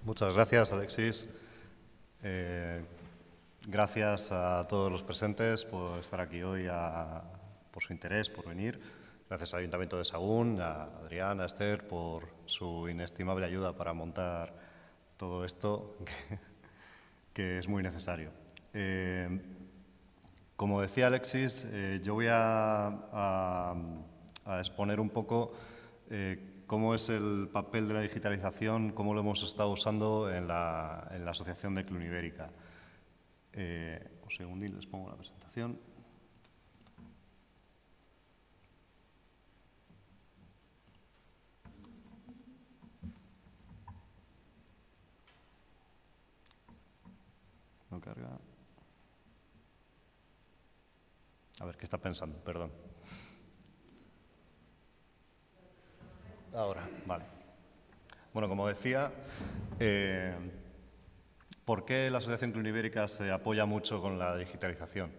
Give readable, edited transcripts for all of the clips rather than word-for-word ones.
Muchas gracias, Alexis. Gracias a todos los presentes por estar aquí hoy, por su interés, por venir. Gracias al Ayuntamiento de Sahagún, a Adrián, a Esther, por su inestimable ayuda para montar todo esto, que es muy necesario. Como decía Alexis, yo voy a exponer un poco cómo es el papel de la digitalización, cómo lo hemos estado usando en la Asociación de Clunibérica. Un segundín, les pongo la presentación. No carga. A ver, ¿qué está pensando? Perdón. Ahora, vale. Bueno, como decía, ¿por qué la Asociación Clunibérica se apoya mucho con la digitalización?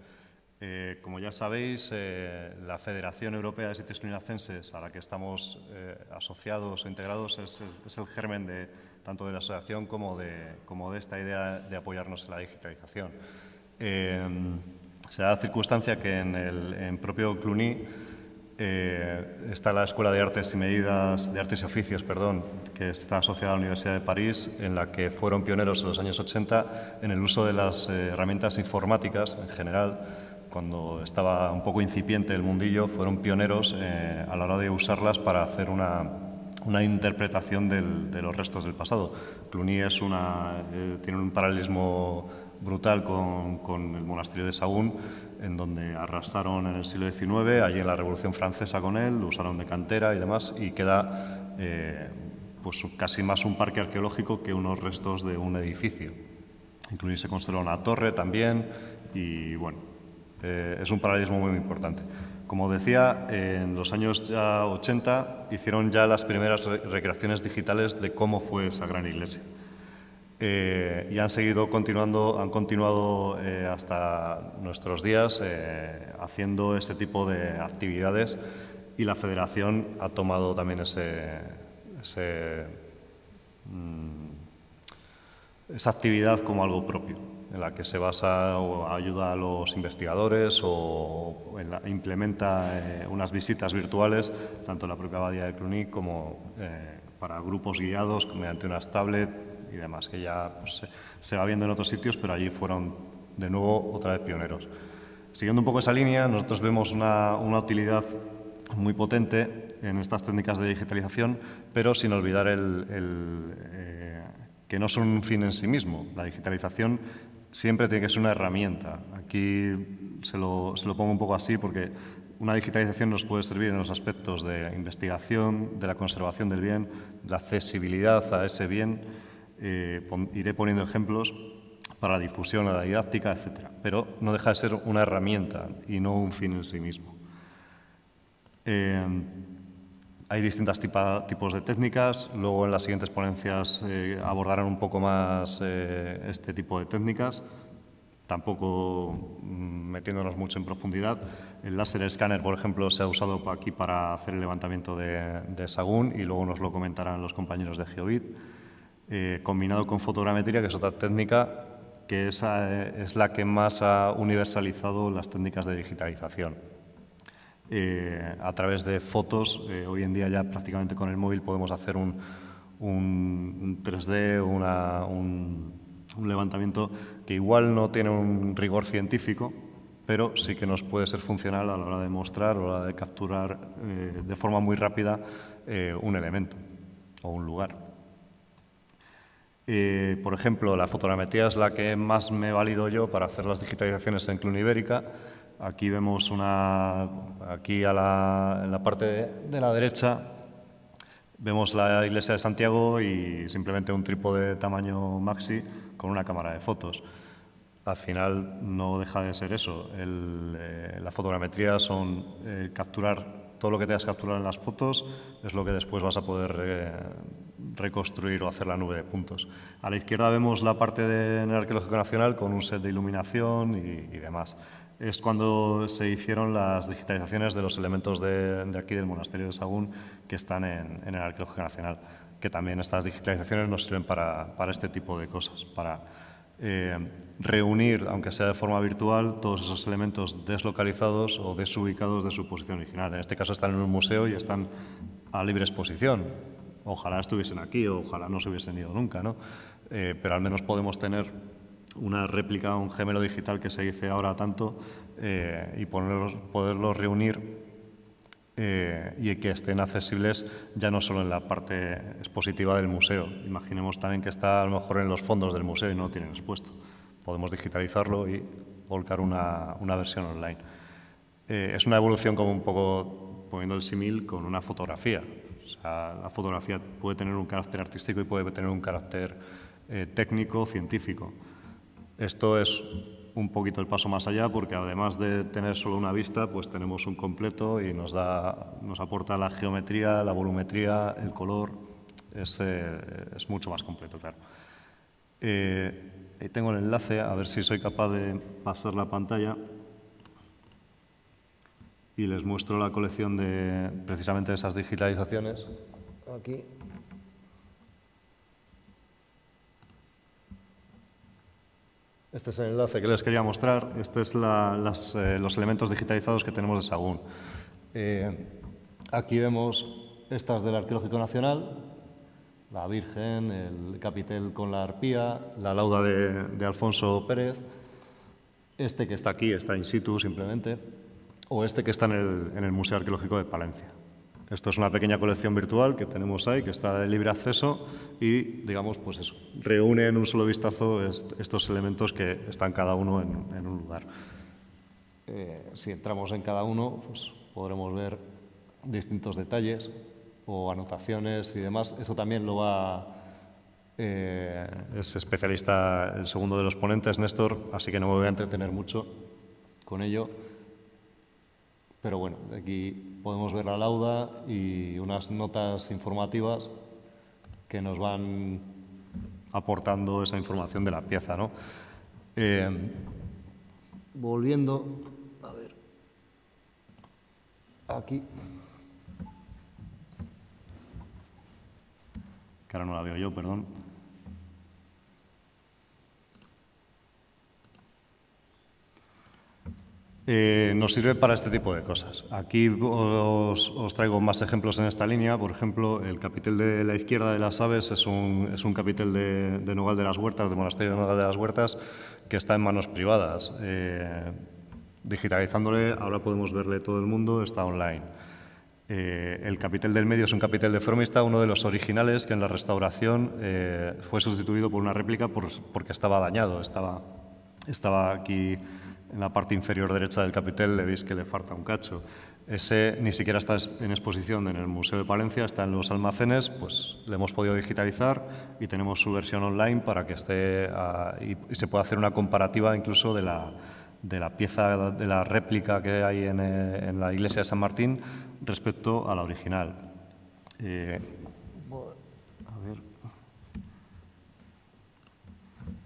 Como ya sabéis, la Federación Europea de Sitios Cluniacenses, a la que estamos asociados o integrados, es el germen tanto de la asociación como de esta idea de apoyarnos en la digitalización. Se da la circunstancia que en propio Cluny está la Escuela de Artes y Oficios, que está asociada a la Universidad de París, en la que fueron pioneros en los años 80 en el uso de las herramientas informáticas en general. Cuando estaba un poco incipiente el mundillo, fueron pioneros a la hora de usarlas para hacer una interpretación de los restos del pasado. Cluny tiene un paralelismo brutal con el monasterio de Sahagún, en donde arrasaron en el siglo XIX, allí en la Revolución Francesa con él, lo usaron de cantera y demás, y queda pues casi más un parque arqueológico que unos restos de un edificio. En Cluny se conserva una torre también, y bueno, es un paralelismo muy importante. Como decía, en los años ya 80 hicieron ya las primeras recreaciones digitales de cómo fue esa gran iglesia. Y han continuado hasta nuestros días haciendo ese tipo de actividades, y la Federación ha tomado también esa actividad como algo propio, en la que se basa o ayuda a los investigadores o implementa unas visitas virtuales, tanto en la propia abadía de Cluny como para grupos guiados mediante unas tablets y demás, que ya pues, se va viendo en otros sitios, pero allí fueron de nuevo otra vez pioneros. Siguiendo un poco esa línea, nosotros vemos una utilidad muy potente en estas técnicas de digitalización, pero sin olvidar que no son un fin en sí mismo. La digitalización siempre tiene que ser una herramienta. Aquí se lo pongo un poco así porque una digitalización nos puede servir en los aspectos de investigación, de la conservación del bien, de la accesibilidad a ese bien. Iré poniendo ejemplos para la difusión, la didáctica, etc. Pero no deja de ser una herramienta y no un fin en sí mismo. Hay distintos tipos de técnicas. Luego en las siguientes ponencias abordarán un poco más este tipo de técnicas, tampoco metiéndonos mucho en profundidad. El láser escáner, por ejemplo, se ha usado aquí para hacer el levantamiento de Sahagún, y luego nos lo comentarán los compañeros de Geobit. Combinado con fotogrametría, que es otra técnica que es la que más ha universalizado las técnicas de digitalización. A través de fotos, hoy en día ya prácticamente con el móvil podemos hacer un 3D, un levantamiento que igual no tiene un rigor científico, pero sí que nos puede ser funcional a la hora de mostrar o a la hora de capturar de forma muy rápida un elemento o un lugar. Por ejemplo, la fotogrametría es la que más me he valido yo para hacer las digitalizaciones en Clunibérica. Aquí vemos en la parte de la derecha, vemos la iglesia de Santiago y simplemente un trípode de tamaño maxi con una cámara de fotos. Al final no deja de ser eso. La fotogrametría son capturar todo lo que tengas que capturar en las fotos, es lo que después vas a poder reconstruir o hacer la nube de puntos. A la izquierda vemos la parte del Arqueológico Nacional con un set de iluminación y demás. Es cuando se hicieron las digitalizaciones de los elementos de aquí del monasterio de Sahagún que están en el Arqueológico Nacional. que también estas digitalizaciones nos sirven para este tipo de cosas, para reunir, aunque sea de forma virtual, todos esos elementos deslocalizados o desubicados de su posición original. En este caso están en un museo y están a libre exposición. Ojalá estuviesen aquí, o ojalá no se hubiesen ido nunca, ¿no? Pero al menos podemos tener una réplica, un gemelo digital que se dice ahora tanto, y poderlos reunir y que estén accesibles ya no solo en la parte expositiva del museo. Imaginemos también que está a lo mejor en los fondos del museo y no lo tienen expuesto. Podemos digitalizarlo y volcar una versión online. Es una evolución como un poco poniendo el símil con una fotografía. O sea, la fotografía puede tener un carácter artístico y puede tener un carácter técnico, científico. Esto es un poquito el paso más allá, porque además de tener solo una vista, pues tenemos un completo y nos aporta la geometría, la volumetría, el color. Es mucho más completo, claro. Ahí tengo el enlace, a ver si soy capaz de pasar la pantalla. Y les muestro la colección de precisamente esas digitalizaciones. Aquí. Este es el enlace que les quería mostrar. Este es los elementos digitalizados que tenemos de Sahagún. Aquí vemos estas del Arqueológico Nacional, la Virgen, el capitel con la arpía, la lauda de Alfonso Pérez. Este que está aquí está in situ simplemente, o este que está en el Museo Arqueológico de Palencia. Esto es una pequeña colección virtual que tenemos ahí, que está de libre acceso y, digamos, pues eso, reúne en un solo vistazo estos elementos que están cada uno en un lugar. Si entramos en cada uno, pues podremos ver distintos detalles o anotaciones y demás. Eso también lo va... es especialista el segundo de los ponentes, Néstor, así que no me voy a entretener mucho con ello. Pero bueno, aquí podemos ver la lauda y unas notas informativas que nos van aportando esa información de la pieza, ¿no? Volviendo, a ver, aquí, que ahora no la veo yo, perdón. Nos sirve para este tipo de cosas. Aquí os traigo más ejemplos en esta línea. Por ejemplo, el capitel de la izquierda de las aves es un capitel de Nogal de las Huertas, del monasterio de Nogal de las Huertas, que está en manos privadas. Digitalizándole, ahora podemos verle todo el mundo, está online. El capitel del medio es un capitel de Fromista, uno de los originales que en la restauración fue sustituido por una réplica porque estaba dañado, estaba aquí en la parte inferior derecha del capitel, le veis que le falta un cacho. Ese ni siquiera está en exposición en el Museo de Palencia, está en los almacenes, pues le hemos podido digitalizar y tenemos su versión online para que esté y se pueda hacer una comparativa incluso de la pieza, de la réplica que hay en la iglesia de San Martín respecto a la original. A ver.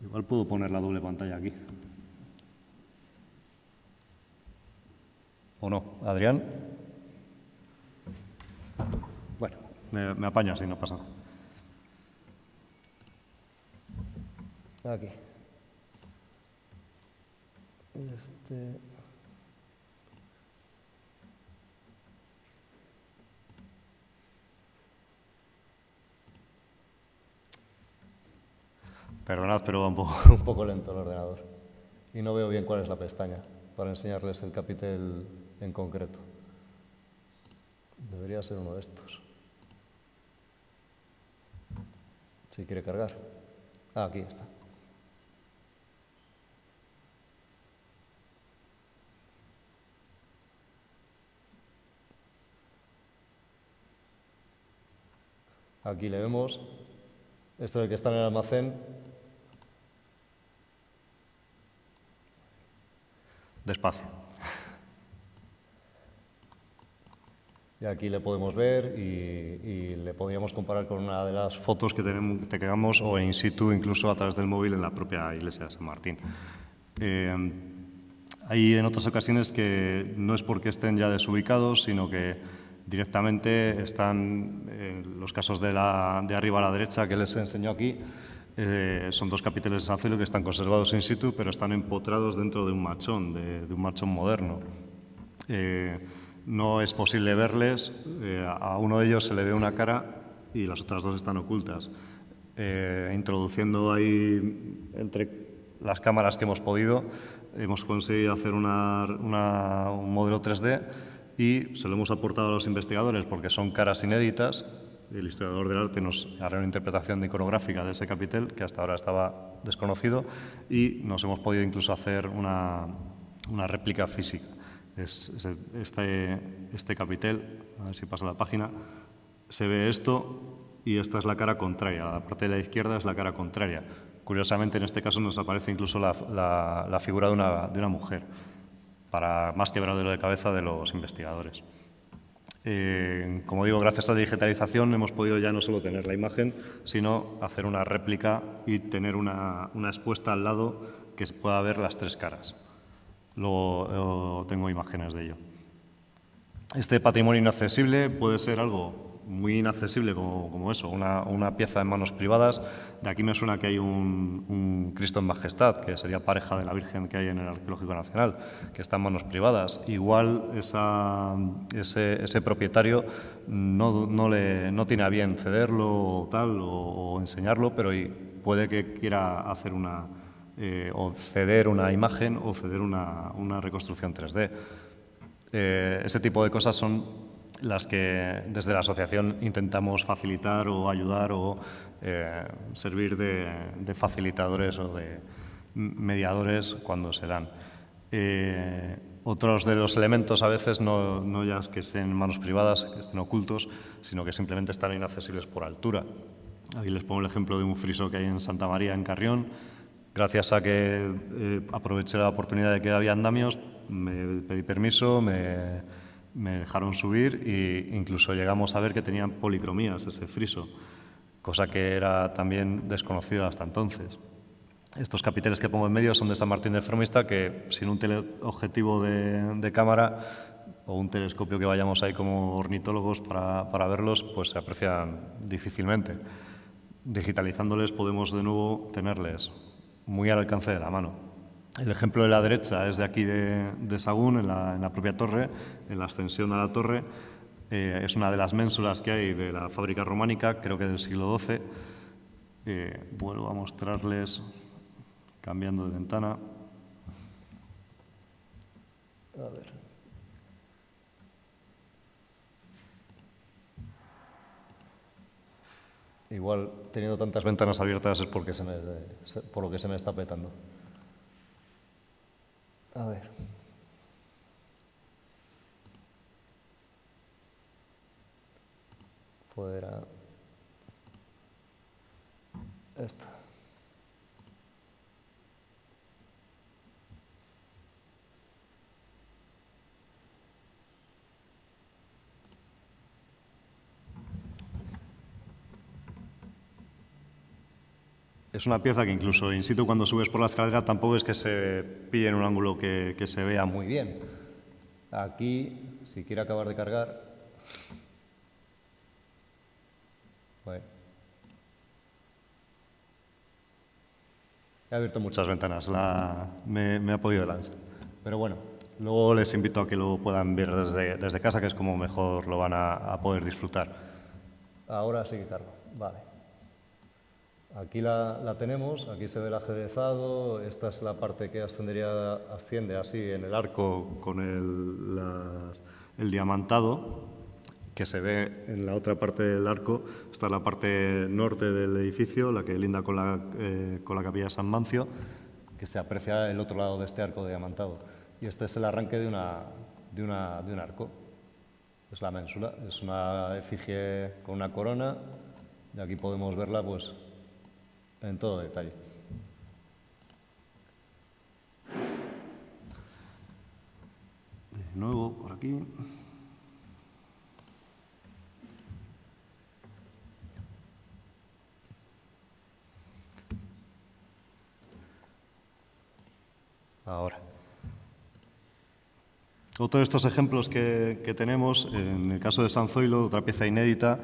Igual puedo poner la doble pantalla aquí. ¿O no? ¿Adrián? Bueno, me apaño así, no pasa nada. Aquí. Perdonad, pero va un poco lento el ordenador. Y no veo bien cuál es la pestaña para enseñarles el capitel en concreto. Debería ser uno de estos. Si quiere cargar. Aquí está. Aquí le vemos. Esto es el que está en el almacén. Despacio. Y aquí le podemos ver y le podríamos comparar con una de las fotos que tengamos o in situ, incluso a través del móvil en la propia iglesia de San Martín. Hay en otras ocasiones que no es porque estén ya desubicados, sino que Directamente están los casos de arriba a la derecha que les enseño aquí. Son dos capiteles de San Celio que están conservados in situ, pero están empotrados dentro de un machón, de un machón moderno. No es posible verles, a uno de ellos se le ve una cara y las otras dos están ocultas. Introduciendo ahí entre las cámaras que hemos podido, hemos conseguido hacer un modelo 3D y se lo hemos aportado a los investigadores porque son caras inéditas. El historiador del arte nos hará una interpretación iconográfica de ese capitel que hasta ahora estaba desconocido y nos hemos podido incluso hacer una réplica física. Este capitel, a ver si pasa la página, se ve esto y esta es la cara contraria. La parte de la izquierda es la cara contraria. Curiosamente, en este caso nos aparece incluso la figura de una mujer, para más quebradero de cabeza de los investigadores. Como digo, gracias a la digitalización hemos podido ya no solo tener la imagen, sino hacer una réplica y tener una expuesta al lado que se pueda ver las tres caras. Luego tengo imágenes de ello. Este patrimonio inaccesible puede ser algo muy inaccesible como eso, una pieza en manos privadas. De aquí me suena que hay un Cristo en Majestad, que sería pareja de la Virgen que hay en el Arqueológico Nacional, que está en manos privadas. Igual ese propietario no tiene a bien cederlo o tal, o enseñarlo, pero puede que quiera hacer o ceder una imagen o ceder una reconstrucción 3D. Ese tipo de cosas son las que desde la asociación intentamos facilitar o ayudar o servir de facilitadores o de mediadores cuando se dan. Otros de los elementos a veces no ya es que estén en manos privadas, que estén ocultos, sino que simplemente están inaccesibles por altura. Aquí les pongo el ejemplo de un friso que hay en Santa María, en Carrión. Gracias a que aproveché la oportunidad de que había andamios, me pedí permiso, me dejaron subir e incluso llegamos a ver que tenían policromías ese friso, cosa que era también desconocida hasta entonces. Estos capiteles que pongo en medio son de San Martín del Formista, que sin un teleobjetivo de cámara o un telescopio que vayamos ahí como ornitólogos para verlos, pues se aprecian difícilmente. Digitalizándoles podemos de nuevo tenerles muy al alcance de la mano. El ejemplo de la derecha es de aquí de Sagún, en la propia torre, en la ascensión a la torre. Es una de las ménsulas que hay de la fábrica románica, creo que del siglo XII. Vuelvo a mostrarles, cambiando de ventana. A ver. Igual, teniendo tantas ventanas abiertas es por lo que se me está petando. A ver. Fuera. Esta. Es una pieza que incluso in situ cuando subes por la escalera tampoco es que se pille en un ángulo que se vea muy bien. Aquí, si quiere acabar de cargar... Bueno. He abierto muchas ventanas, me ha podido lanzar. Pero bueno, luego les invito a que lo puedan ver desde casa, que es como mejor lo van a poder disfrutar. Ahora sí que cargo, vale. Aquí la tenemos, aquí se ve el ajedrezado, esta es la parte que asciende así en el arco con el diamantado, que se ve en la otra parte del arco. Esta es la parte norte del edificio, la que linda con la capilla de San Mancio, que se aprecia el otro lado de este arco diamantado. Y este es el arranque de un arco. Es la ménsula, es una efigie con una corona, y aquí podemos verla pues en todo detalle. De nuevo, por aquí. Ahora. Otro de estos ejemplos que tenemos, en el caso de San Zoilo, otra pieza inédita,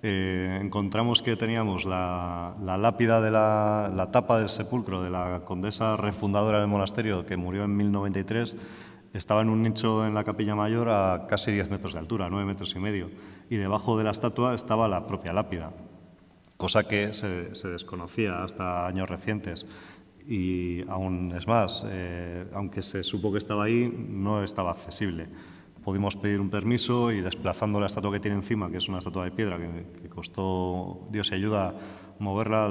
encontramos que teníamos la lápida de la tapa del sepulcro de la condesa refundadora del monasterio, que murió en 1093, estaba en un nicho en la capilla mayor a casi 10 metros de altura, 9 metros y medio, y debajo de la estatua estaba la propia lápida, cosa que se desconocía hasta años recientes. Y aún es más, aunque se supo que estaba ahí, no estaba accesible. Pudimos pedir un permiso y, desplazando la estatua que tiene encima, que es una estatua de piedra que costó, Dios y ayuda, moverla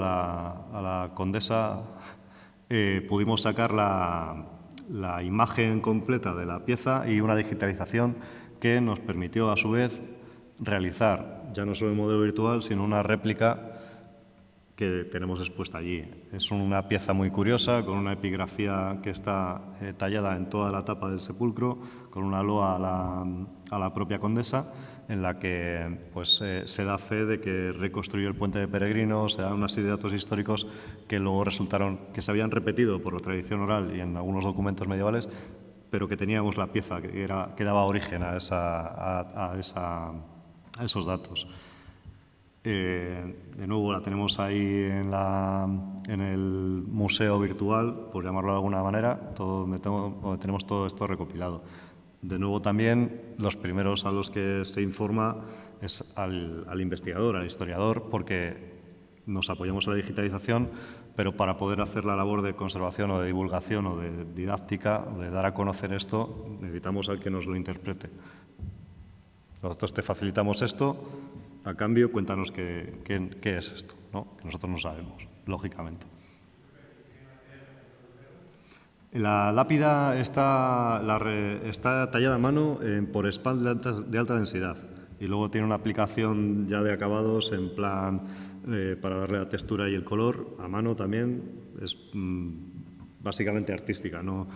a la condesa, pudimos sacar la imagen completa de la pieza y una digitalización que nos permitió, a su vez, realizar ya no solo el modelo virtual, sino una réplica que tenemos expuesta allí. Es una pieza muy curiosa, con una epigrafía que está tallada en toda la tapa del sepulcro, con una loa a la propia condesa, en la que pues, se da fe de que reconstruyó el puente de peregrinos, se dan una serie de datos históricos que luego resultaron, que se habían repetido por la tradición oral y en algunos documentos medievales, pero que teníamos la pieza que daba origen a esos datos. De nuevo la tenemos ahí en el museo virtual, por llamarlo de alguna manera, donde tenemos todo esto recopilado. De nuevo también los primeros a los que se informa es al investigador, al historiador, porque nos apoyamos en la digitalización, pero para poder hacer la labor de conservación o de divulgación o de didáctica, de dar a conocer esto, necesitamos al que nos lo interprete. Nosotros te facilitamos esto, a cambio cuéntanos qué es esto, ¿no? Que nosotros no sabemos, lógicamente. La lápida está tallada a mano por espal de alta densidad y luego tiene una aplicación ya de acabados en plan para darle la textura y el color a mano también. Es básicamente artística, ¿no?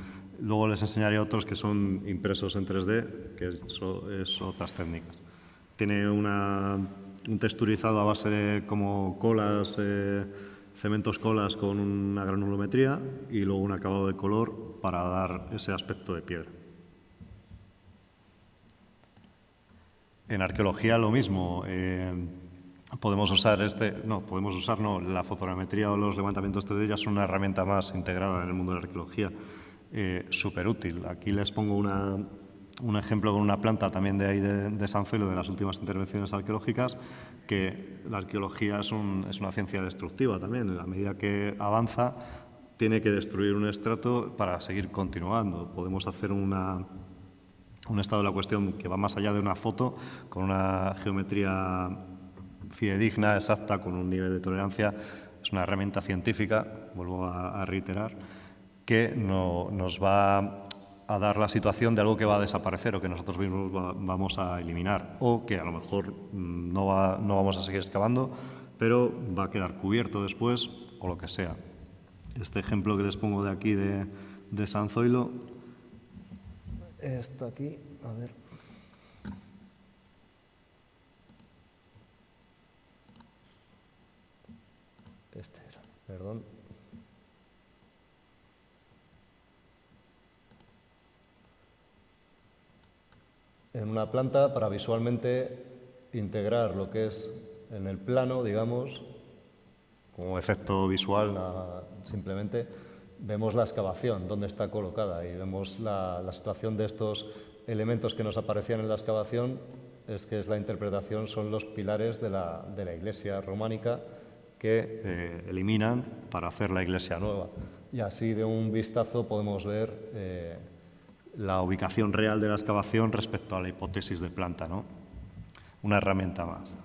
Luego les enseñaré otros que son impresos en 3D, que es otras técnicas. Tiene un texturizado a base de como colas, cementos colas con una granulometría y luego un acabado de color para dar ese aspecto de piedra. En arqueología lo mismo. Podemos usar la fotogrametría o los levantamientos 3D ya son una herramienta más integrada en el mundo de la arqueología. Súper útil. Aquí les pongo un ejemplo con una planta también de ahí de San Zoilo, de las últimas intervenciones arqueológicas, que la arqueología es una ciencia destructiva también. En la medida que avanza, tiene que destruir un estrato para seguir continuando. Podemos hacer un estado de la cuestión que va más allá de una foto, con una geometría fidedigna, exacta, con un nivel de tolerancia. Es una herramienta científica, vuelvo a reiterar, que nos va a dar la situación de algo que va a desaparecer o que nosotros mismos vamos a eliminar, o que a lo mejor no vamos a seguir excavando, pero va a quedar cubierto después o lo que sea. Este ejemplo que les pongo de aquí de San Zoilo, esto aquí, a ver. Este era, perdón. En una planta para visualmente integrar lo que es en el plano, digamos, como efecto visual, simplemente vemos la excavación, dónde está colocada, y vemos la situación de estos elementos que nos aparecían en la excavación, es la interpretación, son los pilares de la iglesia románica que eliminan para hacer la iglesia nueva. Y así de un vistazo podemos ver la ubicación real de la excavación respecto a la hipótesis de planta, ¿no? Una herramienta más. A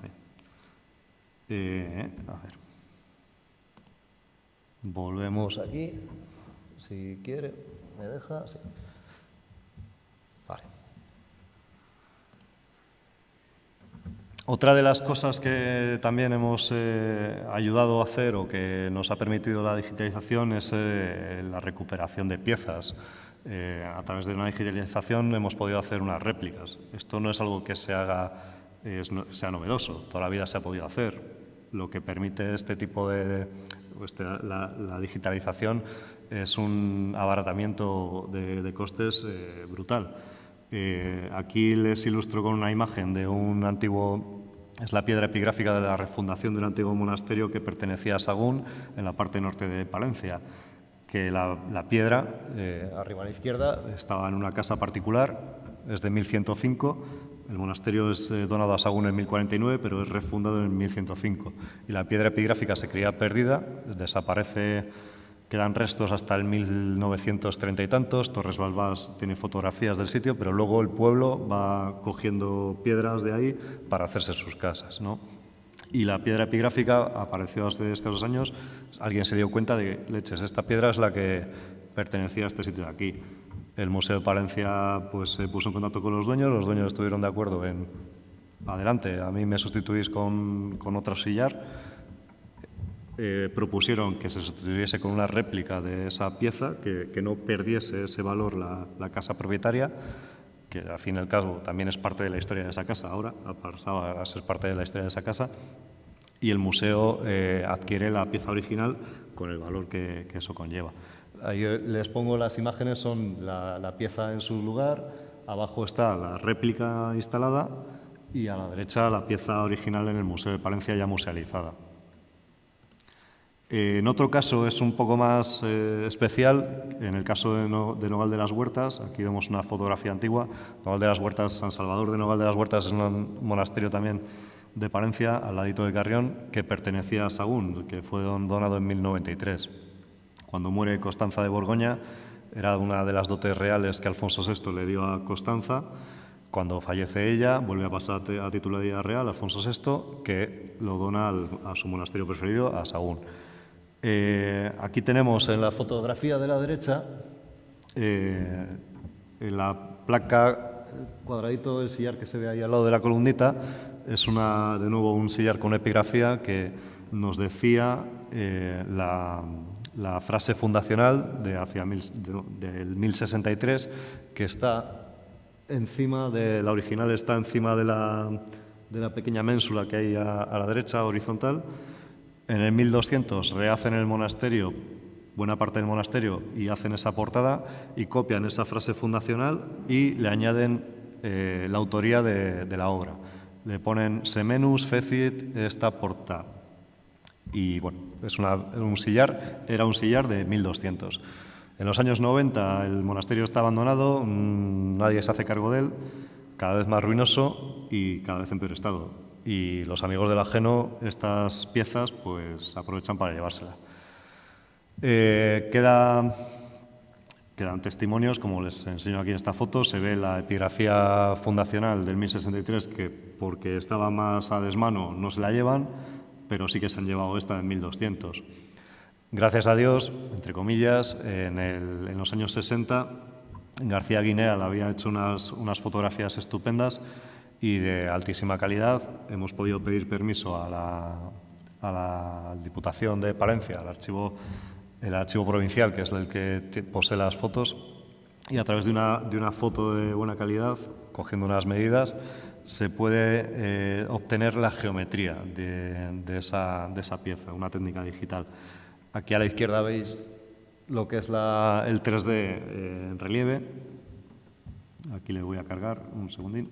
ver. Volvemos aquí. Si quiere, me deja. Sí. Vale. Otra de las cosas que también hemos ayudado a hacer o que nos ha permitido la digitalización es la recuperación de piezas. A través de una digitalización hemos podido hacer unas réplicas. Esto no es algo que sea novedoso, toda la vida se ha podido hacer. Lo que permite este tipo la digitalización es un abaratamiento de costes brutal. Aquí les ilustro con una imagen de un antiguo, es la piedra epigráfica de la refundación de un antiguo monasterio que pertenecía a Sagún, en la parte norte de Palencia, que la piedra, arriba a la izquierda, estaba en una casa particular, es de 1105, el monasterio es donado a Sagún en 1049, pero es refundado en 1105. Y la piedra epigráfica se creía perdida, desaparece, quedan restos hasta el 1930 y tantos. Torres Balbás tiene fotografías del sitio, pero luego el pueblo va cogiendo piedras de ahí para hacerse sus casas, ¿no? Y la piedra epigráfica apareció hace escasos años. Alguien se dio cuenta de que, leches, esta piedra es la que pertenecía a este sitio de aquí. El Museo de Palencia pues, se puso en contacto con los dueños estuvieron de acuerdo en, adelante, a mí me sustituís con otro sillar. Propusieron que se sustituyese con una réplica de esa pieza, que no perdiese ese valor la casa propietaria, que al fin y al cabo también es parte de la historia de esa casa ahora, ha pasado a ser parte de la historia de esa casa, y el museo adquiere la pieza original con el valor que eso conlleva. Ahí les pongo las imágenes, son la pieza en su lugar, abajo está la réplica instalada y a la derecha la pieza original en el Museo de Palencia ya musealizada. En otro caso es un poco más especial, en el caso de Nogal de las Huertas. Aquí vemos una fotografía antigua. Nogal de las Huertas, San Salvador de Nogal de las Huertas, es un monasterio también de Palencia, al ladito de Carrión, que pertenecía a Sagún, que fue donado en 1093. Cuando muere Constanza de Borgoña, era una de las dotes reales que Alfonso VI le dio a Constanza. Cuando fallece ella, vuelve a pasar a titularidad real Alfonso VI, que lo dona a su monasterio preferido, a Sagún. Aquí tenemos en la fotografía de la derecha, en la placa cuadradito del sillar que se ve ahí al lado de la columnita, es de nuevo un sillar con epigrafía que nos decía la frase fundacional del 1063, que está encima de la original, está encima de la pequeña ménsula que hay a la derecha, horizontal. En el 1200 rehacen el monasterio, buena parte del monasterio, y hacen esa portada y copian esa frase fundacional y le añaden la autoría de la obra. Le ponen semenus fecit esta porta. Y bueno, era un sillar de 1200. En los años 90 el monasterio está abandonado, nadie se hace cargo de él, cada vez más ruinoso y cada vez en peor estado. Y los amigos del ajeno, estas piezas, pues aprovechan para llevárselas. Quedan testimonios, como les enseño aquí en esta foto. Se ve la epigrafía fundacional del 1063, que porque estaba más a desmano no se la llevan, pero sí que se han llevado esta en 1200. Gracias a Dios, entre comillas, en los años 60, García Guinea le había hecho unas fotografías estupendas y de altísima calidad. Hemos podido pedir permiso a la Diputación de Palencia, el archivo provincial, que es el que posee las fotos, y a través de una foto de buena calidad, cogiendo unas medidas, se puede obtener la geometría de esa pieza, una técnica digital. Aquí a la izquierda veis lo que es el 3D en relieve. Aquí le voy a cargar un segundín.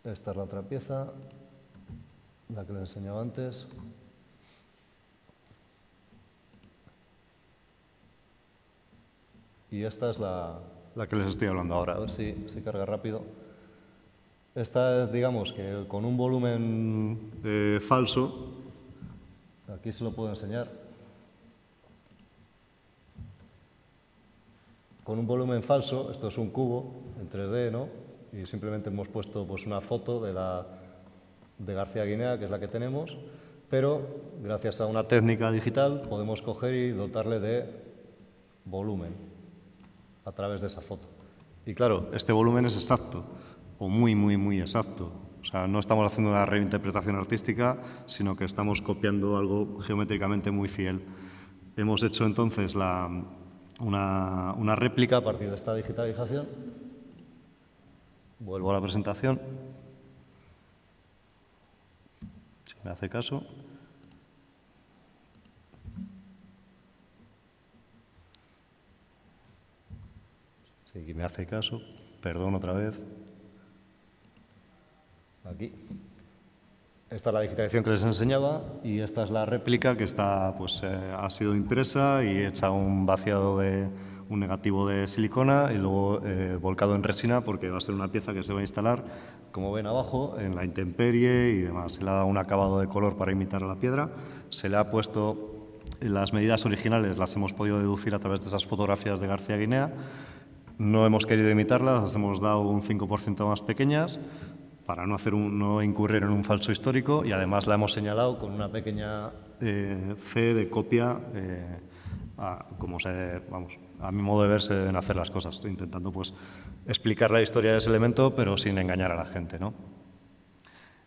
Esta es la otra pieza, la que les enseñaba antes. Y esta es la que les estoy hablando ahora. A ver si carga rápido. Esta es, digamos, que con un volumen falso. Aquí se lo puedo enseñar. Con un volumen falso, esto es un cubo en 3D, ¿no? Y simplemente hemos puesto pues, una foto de García Guinea, que es la que tenemos, pero gracias a una técnica digital podemos coger y dotarle de volumen a través de esa foto. Y claro, este volumen es exacto, o muy, muy, muy exacto. O sea, no estamos haciendo una reinterpretación artística, sino que estamos copiando algo geométricamente muy fiel. Hemos hecho entonces una réplica a partir de esta digitalización. Vuelvo a la presentación. me hace caso. Sí, me hace caso. Perdón otra vez. Aquí. Esta es la digitalización que les enseñaba y esta es la réplica que está, pues, ha sido impresa y hecha un vaciado de un negativo de silicona y luego volcado en resina porque va a ser una pieza que se va a instalar, como ven abajo, en la intemperie y demás. Se le ha dado un acabado de color para imitar a la piedra. Se le ha puesto las medidas originales, las hemos podido deducir a través de esas fotografías de García Guinea. No hemos querido imitarlas, las hemos dado un 5% más pequeñas para no incurrir en un falso histórico y además la hemos señalado con una pequeña C de copia, a mi modo de ver se deben hacer las cosas. Estoy intentando pues, explicar la historia de ese elemento, pero sin engañar a la gente, ¿no?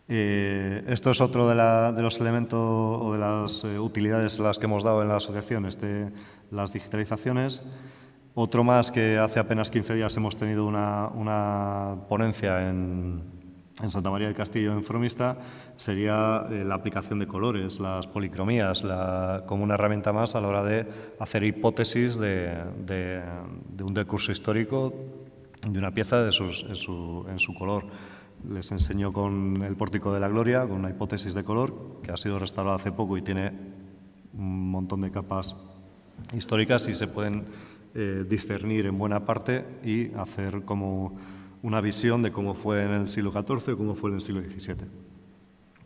Esto es otro de los elementos o de las utilidades a las que hemos dado en la asociación, las digitalizaciones. Otro más que hace apenas 15 días hemos tenido una ponencia en Santa María del Castillo, en Fromista, sería la aplicación de colores, las policromías, como una herramienta más a la hora de hacer hipótesis de un decurso histórico de una pieza en su color. Les enseño con el Pórtico de la Gloria, con una hipótesis de color, que ha sido restaurada hace poco y tiene un montón de capas históricas y se pueden discernir en buena parte y hacer como una visión de cómo fue en el siglo XIV o cómo fue en el siglo XVII.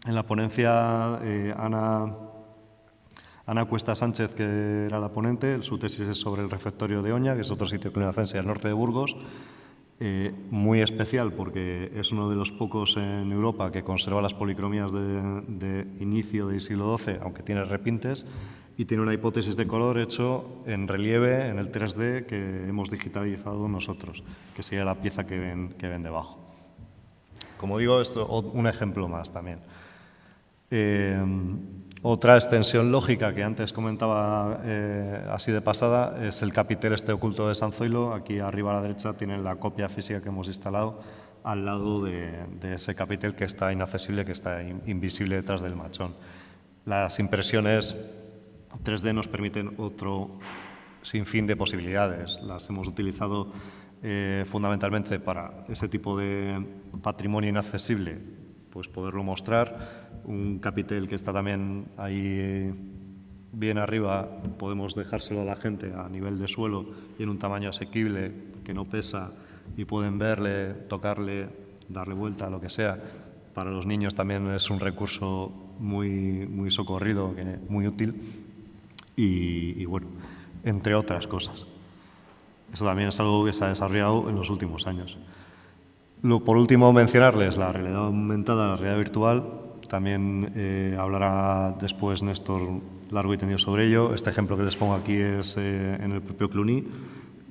En la ponencia, Ana Cuesta Sánchez, que era la ponente, su tesis es sobre el refectorio de Oña, que es otro sitio cluniacense al norte de Burgos, muy especial porque es uno de los pocos en Europa que conserva las policromías de inicio del siglo XII, aunque tiene repintes, y tiene una hipótesis de color hecho en relieve, en el 3D, que hemos digitalizado nosotros, que sería la pieza que ven debajo. Como digo, esto un ejemplo más también. Otra extensión lógica que antes comentaba así de pasada es el capitel oculto de San Zoilo. Aquí arriba a la derecha tienen la copia física que hemos instalado al lado de ese capitel que está inaccesible, que está invisible detrás del machón. Las impresiones 3D nos permiten otro sinfín de posibilidades. Las hemos utilizado fundamentalmente para ese tipo de patrimonio inaccesible, pues poderlo mostrar. Un capitel que está también ahí bien arriba, podemos dejárselo a la gente a nivel de suelo y en un tamaño asequible, que no pesa y pueden verle, tocarle, darle vuelta, lo que sea. Para los niños también es un recurso muy socorrido, muy útil y bueno, entre otras cosas. Eso también es algo que se ha desarrollado en los últimos años. Por último, mencionarles la realidad aumentada, la realidad virtual. También hablará después Néstor largo y tendido sobre ello. Este ejemplo que les pongo aquí es en el propio Cluny.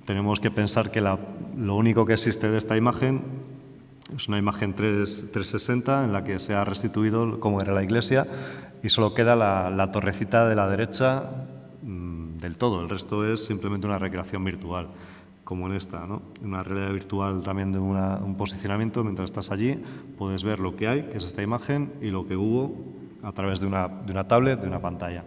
Tenemos que pensar que lo único que existe de esta imagen es una imagen 360 en la que se ha restituido cómo era la iglesia y solo queda la torrecita de la derecha del todo. El resto es simplemente una recreación virtual, como en esta, ¿no? Una realidad virtual también de un posicionamiento. Mientras estás allí puedes ver lo que hay, que es esta imagen, y lo que hubo a través de una tablet, de una pantalla.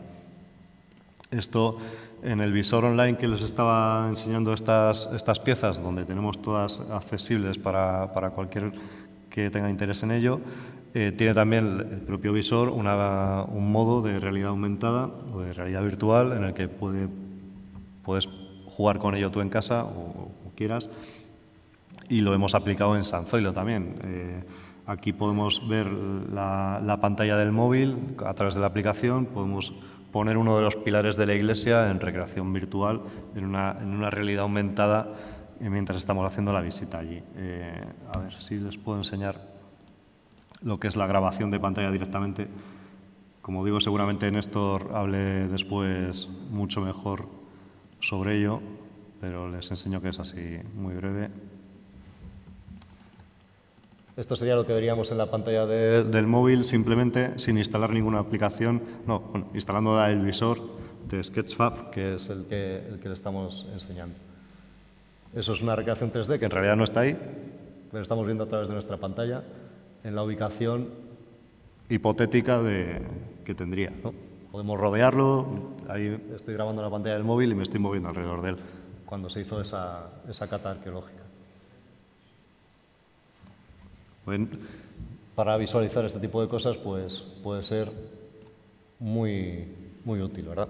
Esto en el visor online que les estaba enseñando estas piezas, donde tenemos todas accesibles para cualquier que tenga interés en ello, tiene también el propio visor un modo de realidad aumentada o de realidad virtual en el que puedes jugar con ello tú en casa o quieras, y lo hemos aplicado en San Zoilo también. Aquí podemos ver la pantalla del móvil a través de la aplicación, podemos poner uno de los pilares de la iglesia en recreación virtual, en una realidad aumentada mientras estamos haciendo la visita allí. A ver si les puedo enseñar lo que es la grabación de pantalla directamente. Como digo, seguramente Néstor hable después mucho mejor sobre ello, pero les enseño que es así, muy breve. Esto sería lo que veríamos en la pantalla del móvil, simplemente sin instalar ninguna aplicación. Instalando el visor de Sketchfab, que es el que le estamos enseñando. Eso es una recreación 3D que en realidad no está ahí, pero estamos viendo a través de nuestra pantalla en la ubicación hipotética que tendría, ¿no? Podemos rodearlo, ahí estoy grabando la pantalla del móvil y me estoy moviendo alrededor de él, cuando se hizo esa cata arqueológica. Para visualizar este tipo de cosas, pues puede ser muy, muy útil, ¿verdad?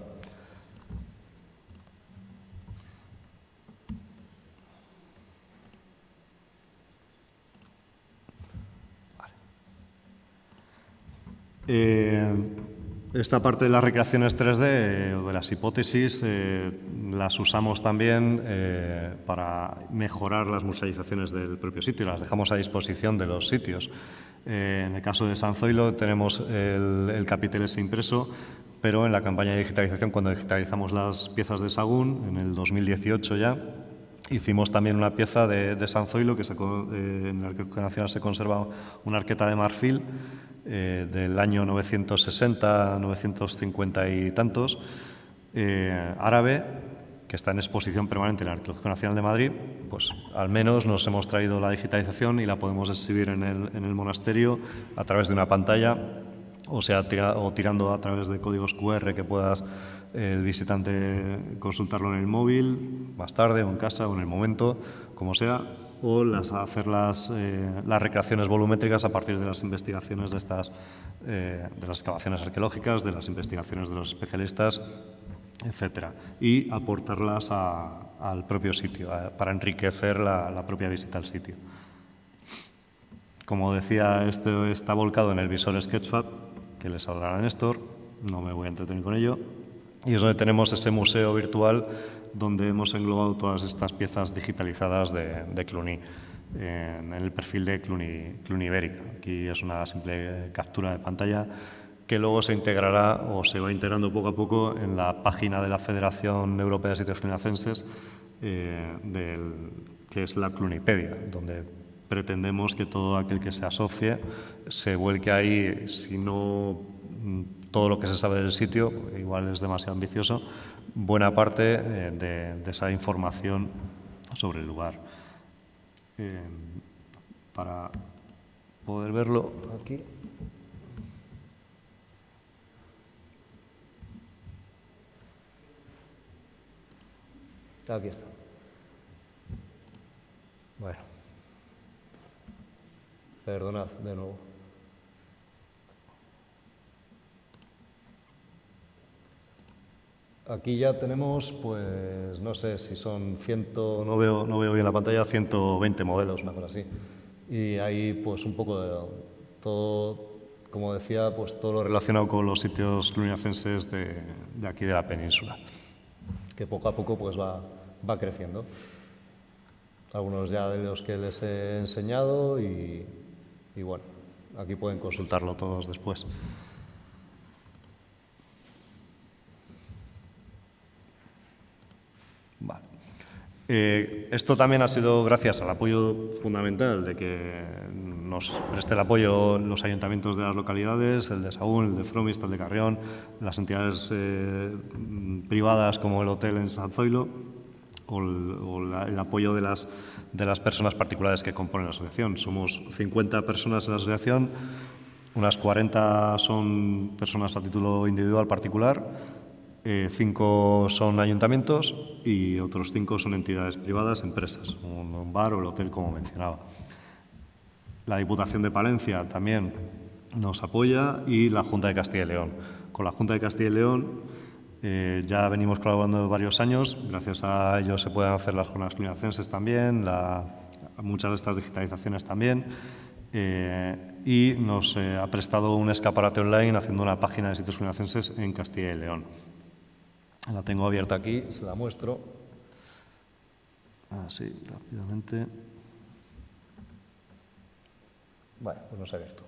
Esta parte de las recreaciones 3D o de las hipótesis las usamos también para mejorar las museizaciones del propio sitio, las dejamos a disposición de los sitios. En el caso de San Zoilo tenemos el capitel ese impreso, pero en la campaña de digitalización, cuando digitalizamos las piezas de Sagún, en el 2018 ya, hicimos también una pieza de San Zoilo, que en la Arqueología Nacional se conserva una arqueta de marfil del año 960, 950 y tantos, árabe, que está en exposición permanente en la Arqueología Nacional de Madrid. Pues al menos nos hemos traído la digitalización y la podemos exhibir en el monasterio a través de una pantalla, o sea, tirando a través de códigos QR que puedas el visitante consultarlo en el móvil, más tarde o en casa o en el momento, como sea, o hacer las recreaciones volumétricas a partir de las investigaciones de las excavaciones arqueológicas, de las investigaciones de los especialistas, etcétera, y aportarlas al propio sitio para enriquecer la propia visita al sitio. Como decía, esto está volcado en el visor Sketchfab, que les hablará Néstor, no me voy a entretener con ello, y es donde tenemos ese museo virtual donde hemos englobado todas estas piezas digitalizadas de Cluny, en el perfil de Cluny Ibérica. Aquí es una simple captura de pantalla que luego se integrará o se va integrando poco a poco en la página de la Federación Europea de Sitios Cluniacenses, que es la Clunipedia, donde pretendemos que todo aquel que se asocie se vuelque ahí, si no todo lo que se sabe del sitio, igual es demasiado ambicioso, buena parte de esa información sobre el lugar. Para poder verlo aquí. Aquí está. Bueno. Perdonad de nuevo. Aquí ya tenemos, pues, no sé si son no veo bien la pantalla, 120 modelos, una cosa así. Y ahí, pues, un poco de todo, como decía, pues todo lo relacionado con los sitios cluniacenses de aquí de la península, que poco a poco, pues, va creciendo. Algunos ya de los que les he enseñado y bueno, aquí pueden consultarlo todos después. Vale. Esto también ha sido gracias al apoyo fundamental de que nos preste el apoyo los ayuntamientos de las localidades, el de Sagún, el de Fromist, el de Carrión, las entidades privadas como el hotel en San Zoilo, o el apoyo de las personas particulares que componen la asociación. Somos 50 personas en la asociación, unas 40 son personas a título individual particular, 5 son ayuntamientos y otros 5 son entidades privadas, empresas, un bar o el hotel, como mencionaba. La Diputación de Palencia también nos apoya y la Junta de Castilla y León. Con la Junta de Castilla y León ya venimos colaborando varios años, gracias a ellos se pueden hacer las jornadas cluniacenses también, muchas de estas digitalizaciones también, y nos ha prestado un escaparate online haciendo una página de sitios cluniacenses en Castilla y León. La tengo abierta aquí, se la muestro. Así, rápidamente. Vale, pues no se ha abierto.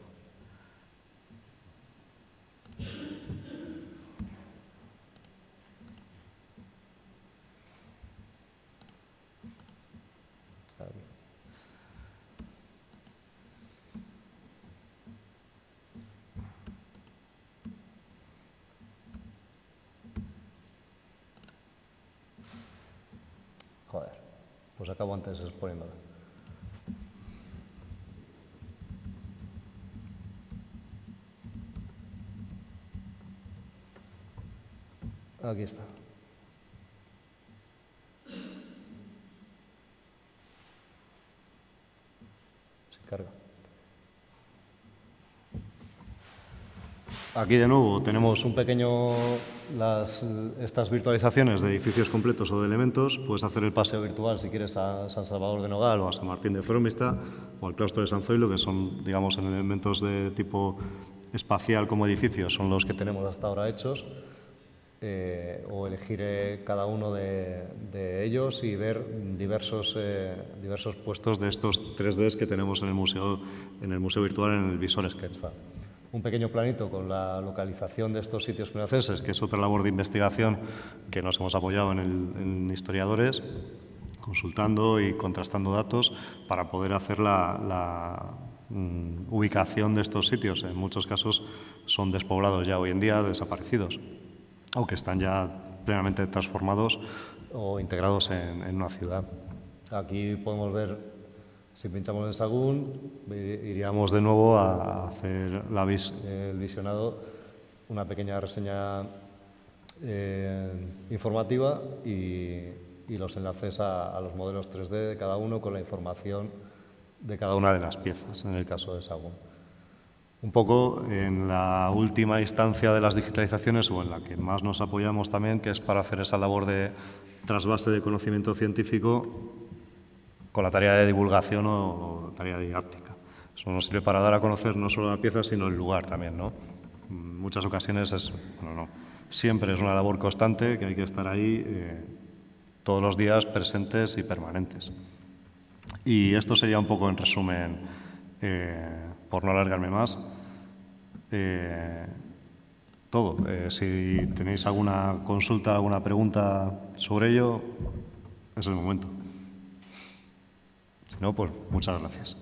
Joder, pues acabo antes exponiéndola. Aquí está. Se carga. Aquí de nuevo tenemos un pequeño, estas virtualizaciones de edificios completos o de elementos. Puedes hacer el paseo virtual si quieres a San Salvador de Nogal o a San Martín de Fromista o al claustro de San Zoilo, que son, digamos, elementos de tipo espacial como edificios, son los que tenemos hasta ahora hechos. O elegir cada uno de ellos y ver diversos puestos de estos 3Ds que tenemos en el museo virtual, en el visor Sketchfab. Un pequeño planito con la localización de estos sitios cluniacenses, que es otra labor de investigación que nos hemos apoyado en historiadores, consultando y contrastando datos para poder hacer la ubicación de estos sitios. En muchos casos son despoblados ya hoy en día, desaparecidos, o que están ya plenamente transformados o integrados en una ciudad. Aquí podemos ver, si pinchamos en Sagún, iríamos de nuevo a hacer el visionado, una pequeña reseña informativa y los enlaces a los modelos 3D de cada uno con la información de cada una de las piezas, en el caso de Sagún. Un poco en la última instancia de las digitalizaciones, o en la que más nos apoyamos también, que es para hacer esa labor de trasvase de conocimiento científico con la tarea de divulgación o tarea didáctica. Eso nos sirve para dar a conocer no solo la pieza, sino el lugar también, ¿no? En muchas ocasiones siempre es una labor constante que hay que estar ahí todos los días presentes y permanentes. Y esto sería un poco en resumen, por no alargarme más, todo. Si tenéis alguna consulta, alguna pregunta sobre ello, es el momento. Si no, pues muchas gracias.